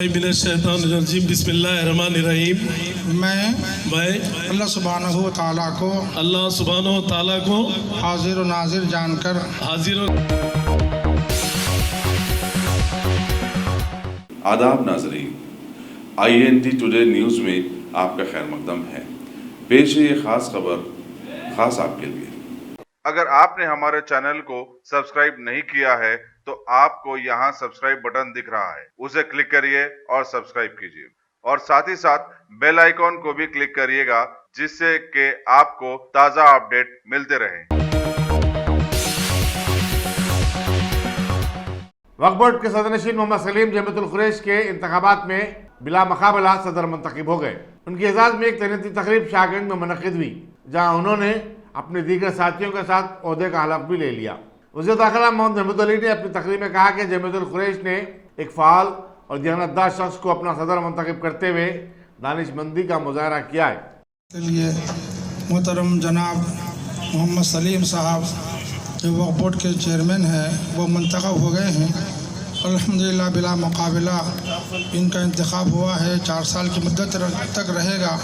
बिस्मिल्लाहिर्रहमानिर्रहीम। मैं अल्लाह सुब्हानहू व तआला को हाजिर व नाजिर जानकर आदाब नाजरीन, INT टुडे न्यूज़ में आपका खैर मकदम है। पेश है ये खास खबर खास आपके लिए। अगर आपने हमारे चैनल को सब्सक्राइब नहीं किया है तो आपको यहाँ सब्सक्राइब बटन दिख रहा है, उसे क्लिक करिए और सब्सक्राइब कीजिए और साथ ही साथ बेल आइकॉन को भी क्लिक करिएगा, जिससे कि आपको ताज़ा अपडेट मिलते रहें। वक्फ बोर्ड के सदरनशीन मोहम्मद सलीम जमीयतुल कुरैश के इंतखाबात में बिला मुकाबला सदर मुंतखब हो गए। उनकी एजाज़ में एक तैनाती तकरीब शाहगंज में मुनक़िद हुई, जहाँ उन्होंने अपने दीगर साथियों के साथ ओहदे का हलफ भी ले लिया। वज़ीर दाखिला मोहम्मद महमूद अली ने अपनी तकरीर में कहा कि जमीयतुल कुरैश ने एक फ़ाल और दियानतदार शख्स को अपना सदर मुंतखब करते हुए दानिशमंदी का मुज़ाहरा किया है। के लिए मोहतरम जनाब मोहम्मद सलीम साहब जो वक्फ बोर्ड के चेयरमैन हैं वो मुंतखब हो गए हैं। अल्हम्दुलिल्लाह बिला मुकाबला इनका इंतखाब हुआ है। 4 साल की मुद्दत तक रहेगा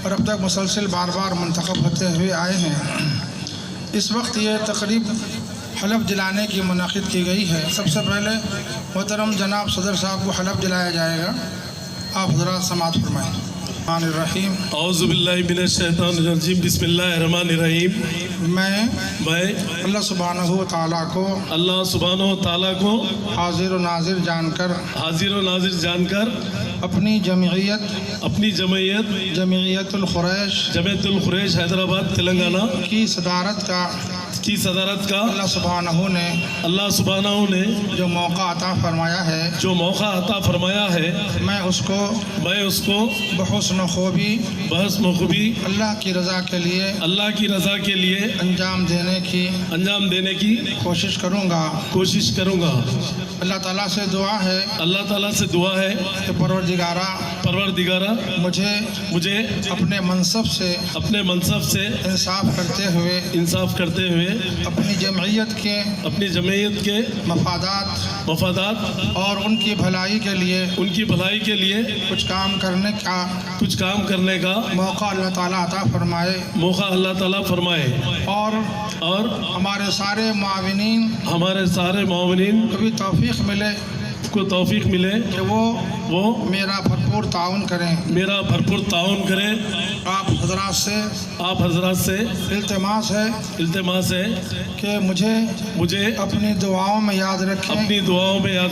और अब तक मुसलसल बार बार मुंतखब होते हुए आए हैं। इस वक्त ये तकरीब हलफ दिलाने की मुनक़िद की गई है। सबसे पहले मोहतरम जनाब सदर साहब को हलफ दिलाया जाएगा। आप हज़रात समाअत फरमाएं। औज़ु बिल्लाहि मिनश शैतानिर रजीम। बिस्मिल्लाहिर्रहमानिर्रहीम। मैं अल्लाह सुब्हानहू व तआला को हाजिर व नाजिर जानकर अपनी जमीयतुल कुरैश हैदराबाद तेलंगाना की सदारत का अल्लाह सुब्हानहू ने जो मौका अता फरमाया है मैं उसको बहुस्न खूबी अल्लाह की रज़ा के लिए अंजाम देने की कोशिश करूँगा। अल्लाह ताला से दुआ है कि परवरदिगारा मुझे अपने मनसब से इंसाफ करते हुए अपनी जमईयत के मफादात और उनकी भलाई के लिए कुछ काम करने का मौका अल्लाह ताला अता फरमाए और हमारे सारे मुआविनीन को भी तौफीक मिले कि वो मेरा भरपूर ताउन करें। आप हजरात से इल्तिमास है कि मुझे अपनी दुआओं में याद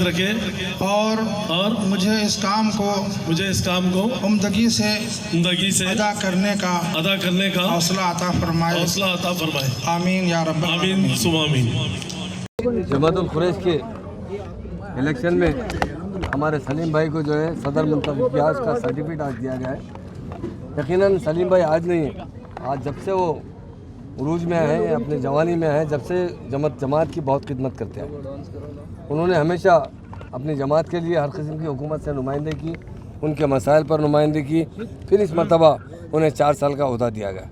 रखें और मुझे इस काम को उम्दगी से अदा करने का हौसला अता फरमाए। आमीन या रब्बल आमीन। जमातुल कुरैश के इलेक्शन में हमारे सलीम भाई को जो है सदर मुंतखब किया, उसका सर्टिफिकेट आज दिया गया है। यकीनन सलीम भाई आज नहीं है, आज जब से वो उरूज में आए हैं, अपने जवानी में आए, जब से जमात की बहुत खिदमत करते हैं। उन्होंने हमेशा अपनी जमात के लिए हर किस्म की हुकूमत से नुमाइंदगी की, उनके मसाइल पर नुमाइंदगी की, फिर इस मरतबा उन्हें 4 साल का ओहदा दिया गया।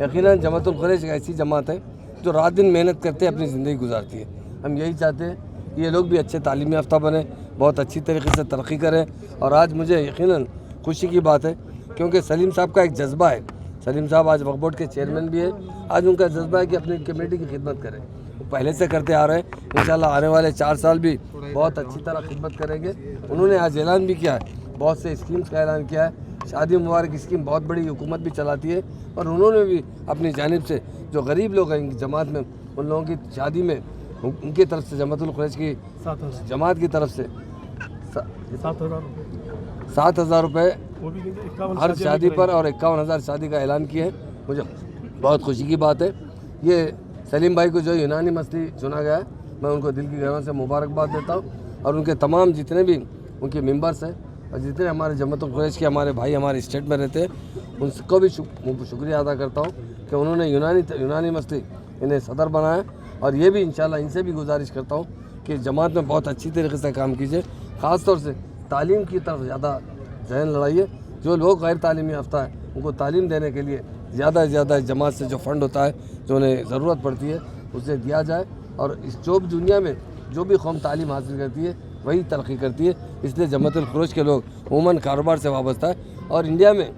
यकीनन जमातुल कुरैश एक ऐसी जमात है जो रात दिन मेहनत करते अपनी ज़िंदगी गुजारती है। हम यही चाहते हैं कि ये लोग भी अच्छे तालीमी याफ्ता बने, बहुत अच्छी तरीके से तरक्की करें। और आज मुझे यकीनन खुशी की बात है क्योंकि सलीम साहब का एक जज्बा है। सलीम साहब आज वक्फ बोर्ड के चेयरमैन भी है। आज उनका जज्बा है कि अपनी कमेटी की खिदमत करें, वो पहले से करते आ रहे हैं। इंशाल्लाह आने वाले 4 साल भी बहुत अच्छी तरह खिदमत करेंगे। उन्होंने आज ऐलान भी किया है, बहुत से स्कीम्स का ऐलान किया है। शादी मुबारक स्कीम बहुत बड़ी हुकूमत भी चलाती है और उन्होंने भी अपनी जानिब से जो गरीब लोग हैं इनकी जमात में, उन लोगों की शादी में उनकी तरफ से जमातुल कुरैश की जमात की तरफ से 7,000 रुपये हर शादी पर और 51,000 शादी का ऐलान किया है। मुझे बहुत खुशी की बात है। ये सलीम भाई को जो यूनानी मसली चुना गया है, मैं उनको दिल की गहराइयों से मुबारकबाद देता हूँ और उनके तमाम जितने भी उनके मेंबर्स हैं और जितने हमारे जमातुल कुरैश के हमारे भाई हमारे स्टेट में रहते हैं, उनको भी शुक्रिया अदा करता हूँ कि उन्होंने यूनानी मसली इन्हें सदर बनाया। और ये भी इंशाल्लाह इनसे भी गुजारिश करता हूँ कि जमात में बहुत अच्छी तरीके से काम कीजिए, ख़ास तौर से तालीम की तरफ ज़्यादा जहन लड़ाइए। जो लोग गैर तालीमी याफ्ता है उनको तालीम देने के लिए ज़्यादा से ज़्यादा जमात से जो फ़ंड होता है, जो उन्हें ज़रूरत पड़ती है, उसे दिया जाए। और इस जो दुनिया में जो भी कौम तालीम हासिल करती है वही तरक्की करती है। इसलिए जमातुल खुरेश के लोग उमूमन कारोबार से वाबस्ता है। और इंडिया में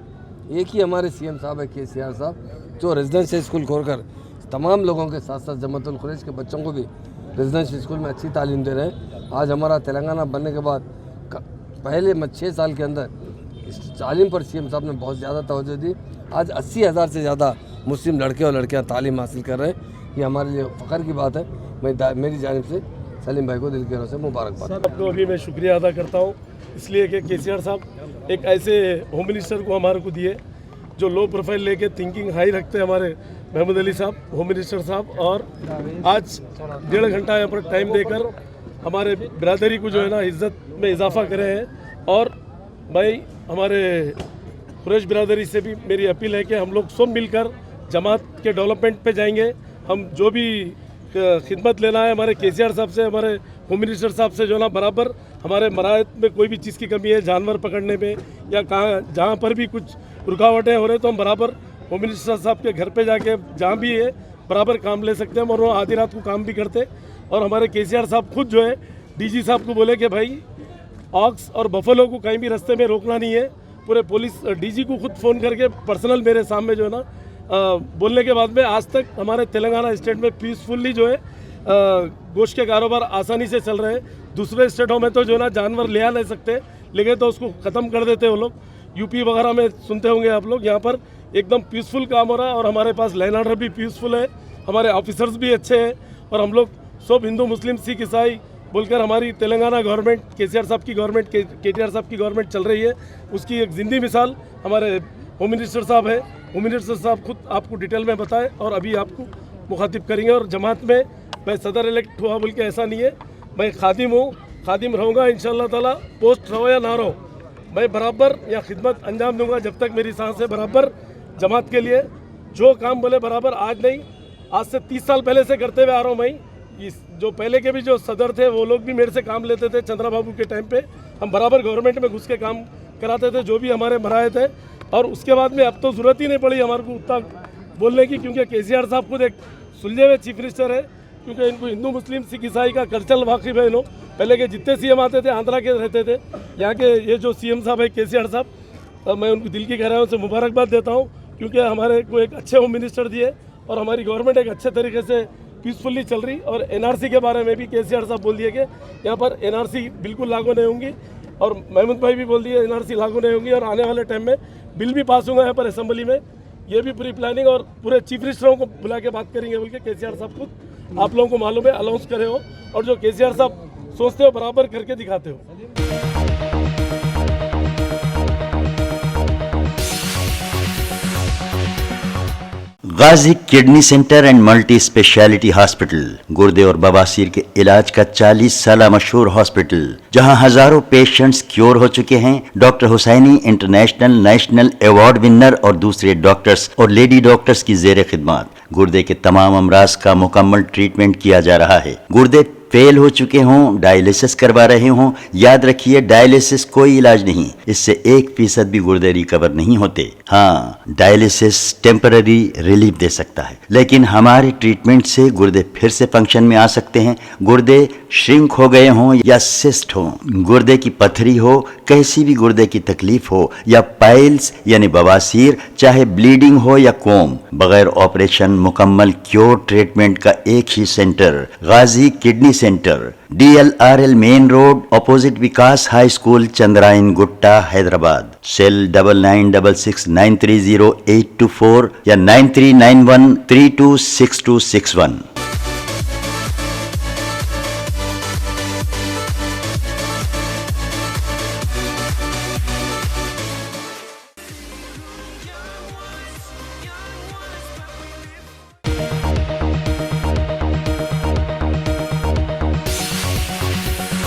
एक ही हमारे CM साहब है, KCR साहब, जो रेजिडेंशियल स्कूल खोलकर तमाम लोगों के साथ साथ जमातुल खुरेश के बच्चों को भी रेजिडेंशियल स्कूल में अच्छी तालीम दे रहे हैं। आज हमारा तेलंगाना बनने के बाद पहले 6 साल के अंदर इस तालीम पर CM साहब ने बहुत ज़्यादा तवज्जो दी। आज 80,000 से ज़्यादा मुस्लिम लड़के और लड़कियां तालीम हासिल कर रहे हैं। ये हमारे लिए फ़ख्र की बात है। मेरी जानिब से सलीम भाई को दिल की ओर से मुबारकबाद। आपको अभी मैं शुक्रिया अदा करता हूँ इसलिए कि KCR साहब एक ऐसे होम मिनिस्टर को हमारे को दिए जो लो प्रोफाइल लेके थिंकिंग हाई रखते हैं, हमारे महमूद अली साहब होम मिनिस्टर साहब। और आज 1.5 घंटा यहाँ पर टाइम देकर हमारे बिरादरी को जो है ना इज़्ज़त में इजाफा करे हैं। और भाई हमारे खुरेश बिरादरी से भी मेरी अपील है कि हम लोग सब मिलकर जमात के डेवलपमेंट पे जाएंगे। हम जो भी खिदमत लेना है हमारे KCR साहब से, हमारे होम मिनिस्टर साहब से जो ना बराबर हमारे मराहत में कोई भी चीज़ की कमी है, जानवर पकड़ने में या कहाँ जहाँ पर भी कुछ रुकावटें हो रहे तो हम बराबर होम मिनिस्टर साहब के घर पे जाके जहाँ भी है बराबर काम ले सकते हैं। और वो आधी रात को काम भी करते। और हमारे KCR साहब खुद जो है DG साहब को बोले कि भाई ऑक्स और बफलो को कहीं भी रास्ते में रोकना नहीं है। पूरे पुलिस DG को खुद फ़ोन करके पर्सनल मेरे सामने जो है ना बोलने के बाद में आज तक हमारे तेलंगाना स्टेट में पीसफुल्ली जो है गोश्त के कारोबार आसानी से चल रहे हैं। दूसरे स्टेटों में तो जो है ना जानवर ले आ नहीं सकते, लेकिन तो उसको ख़त्म कर देते वो लोग। UP वगैरह में सुनते होंगे आप लोग, यहाँ पर एकदम पीसफुल काम हो रहा है। और हमारे पास लैंड ऑर्डर भी पीसफुल है, हमारे ऑफिसर्स भी अच्छे हैं। और हम लोग सब हिंदू मुस्लिम सिख ईसाई बोलकर हमारी तेलंगाना गवर्नमेंट, KCR साहब की गवर्नमेंट, KTR साहब की गवर्नमेंट चल रही है। उसकी एक जिंदी मिसाल हमारे होम मिनिस्टर साहब है। होम मिनिस्टर साहब खुद आपको डिटेल में बताएं और अभी आपको मुखातिब करेंगे। और जमात में मैं सदर इलेक्ट हुआ बोल के ऐसा नहीं है, मैं खादिम हूँ, खादिम रहूँगा इंशाअल्लाह ताला। पोस्ट रहो या ना रहो, मैं बराबर या खिदमत अंजाम दूंगा जब तक मेरी सांस है। बराबर जमात के लिए जो काम बोले बराबर, आज नहीं आज से 30 साल पहले से करते हुए आ रहा हूँ। मैं इस जो पहले के भी जो सदर थे वो लोग भी मेरे से काम लेते थे। चंद्रा बाबू के टाइम पे हम बराबर गवर्नमेंट में घुस के काम कराते थे जो भी हमारे मराए थे। और उसके बाद में अब तो ज़रूरत ही नहीं पड़ी हमारे को उतना बोलने की, क्योंकि KCR साहब खुद एक सुलझे हुए चीफ मिनिस्टर है। क्योंकि इनको हिंदू मुस्लिम सिख ईसाई का कल्चरल वाकिफ है। इन्हों पहले के जितने CM आते थे आंध्रा के रहते थे। यहाँ के ये जो CM साहब है KCR साहब, मैं उनको दिल की गहराइयों से मुबारकबाद देता हूँ, क्योंकि हमारे को एक अच्छे होम मिनिस्टर दिए और हमारी गवर्नमेंट एक अच्छे तरीके से पीसफुली चल रही। और NRC के बारे में भी KCR साहब बोल दिए कि यहाँ पर NRC बिल्कुल लागू नहीं होंगी। और महमूद भाई भी बोल दिए NRC लागू नहीं होंगी। और आने वाले टाइम में बिल भी पास होगा यहाँ पर असेंबली में। ये भी पूरी प्लानिंग और पूरे चीफ मिनिस्टरों को बुला के बात करेंगे बोल के KCR साहब खुद आप लोगों को मालूम है अनाउंस करे हो। और जो KCR साहब सोचते हो बराबर करके दिखाते हो। Ghazi kidney centre and multi speciality hospital, गुर्दे और बवासीर के इलाज का 40 साल मशहूर हॉस्पिटल, जहां हजारों पेशेंट्स क्योर हो चुके हैं। Doctor Husaini international national award winner और दूसरे डॉक्टर्स और लेडी डॉक्टर्स की जेर खिदमत गुर्दे के तमाम अमराज का मुकम्मल ट्रीटमेंट किया जा रहा है। गुर्दे फेल हो चुके हों, डायलिसिस करवा रहे हों, याद रखिए डायलिसिस कोई इलाज नहीं, इससे 1% भी गुर्दे रिकवर नहीं होते। हाँ, डायलिसिस टेम्पररी रिलीफ दे सकता है, लेकिन हमारे ट्रीटमेंट से गुर्दे फिर से फंक्शन में आ सकते हैं। गुर्दे श्रिंक हो गए हों या सिस्ट हो, गुर्दे की पथरी हो, कैसी भी गुर्दे की तकलीफ हो, या पाइल्स यानी बवासीर, चाहे ब्लीडिंग हो या कोम, बगैर ऑपरेशन मुकम्मल क्योर ट्रीटमेंट का एक ही centre, Ghazi kidney centre, DLRL main road, opposite Vikas high school, Chandrayan Gutta, Hyderabad. Cell 9966930824 या 9391326261।